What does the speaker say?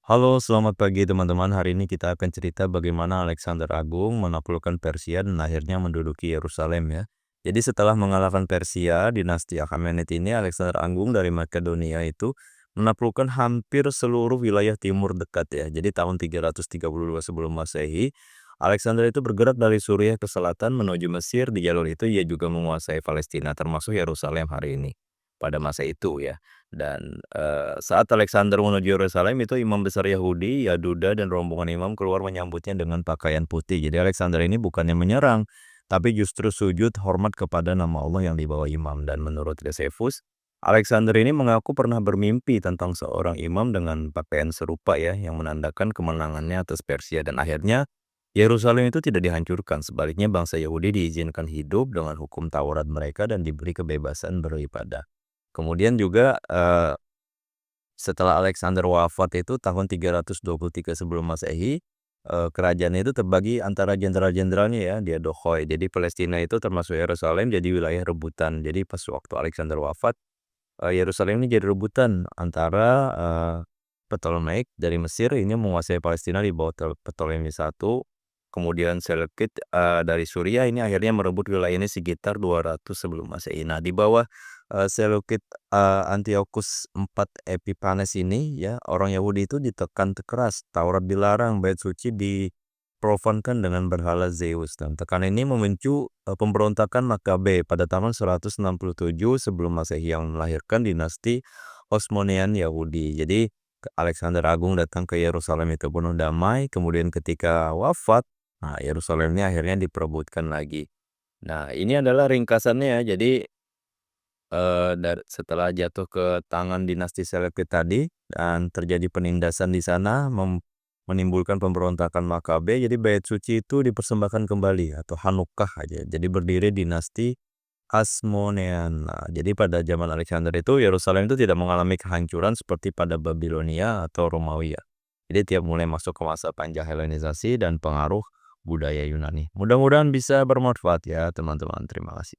Halo, selamat pagi teman-teman. Hari ini kita akan cerita bagaimana Alexander Agung menaklukkan Persia dan akhirnya menduduki Yerusalem ya. Jadi setelah mengalahkan Persia, dinasti Achaemenid ini Alexander Agung dari Makedonia itu menaklukkan hampir seluruh wilayah timur dekat ya. Jadi tahun 332 sebelum Masehi, Alexander itu bergerak dari Suriah ke selatan menuju Mesir. Di jalur itu ia juga menguasai Palestina termasuk Yerusalem hari ini pada masa itu ya. Dan, saat Alexander menuju Yerusalem itu imam besar Yahudi, Yaduda dan rombongan imam keluar menyambutnya dengan pakaian putih. Jadi Alexander ini bukannya menyerang, tapi justru sujud hormat kepada nama Allah yang dibawa imam. Dan menurut Josephus, Alexander ini mengaku pernah bermimpi tentang seorang imam dengan pakaian serupa ya, yang menandakan kemenangannya atas Persia. Dan akhirnya Yerusalem itu tidak dihancurkan, sebaliknya bangsa Yahudi diizinkan hidup dengan hukum Taurat mereka dan diberi kebebasan beribadah. Kemudian juga, setelah Alexander wafat itu tahun 323 sebelum Masehi, kerajaannya itu terbagi antara jenderal-jenderalnya ya, Diadochoi. Jadi Palestina itu termasuk Yerusalem jadi wilayah rebutan. Jadi pas waktu Alexander wafat, Yerusalem ini jadi rebutan antara, Ptolemaic dari Mesir ini menguasai Palestina di bawah Ptolemaic I, kemudian Seleucid, dari Suriah ini akhirnya merebut wilayah ini sekitar 200 sebelum Masehi. Nah, di bawah, Seleucid, Antiochus IV Epiphanes ini ya, orang Yahudi itu ditekan keras, Taurat dilarang, bait suci diprofankan dengan berhala Zeus. Dan tekanan ini memicu, pemberontakan Makabe pada tahun 167 sebelum Masehi yang melahirkan dinasti Hasmonean Yahudi. Jadi Alexander Agung datang ke Yerusalem itu penuh damai, kemudian ketika wafat, nah Yerusalem ini akhirnya diperebutkan lagi. Nah ini adalah ringkasannya ya, jadi, setelah jatuh ke tangan dinasti Seleucid tadi dan terjadi penindasan di sana menimbulkan pemberontakan Makabe, jadi bait suci itu dipersembahkan kembali atau Hanukkah aja, jadi berdiri dinasti Hasmonean. Nah, jadi pada zaman Alexander itu Yerusalem itu tidak mengalami kehancuran seperti pada Babilonia atau Romawi ya. Jadi tiap mulai masuk ke masa panjang Helenisasi dan pengaruh budaya Yunani. Mudah-mudahan bisa bermanfaat ya teman-teman. Terima kasih.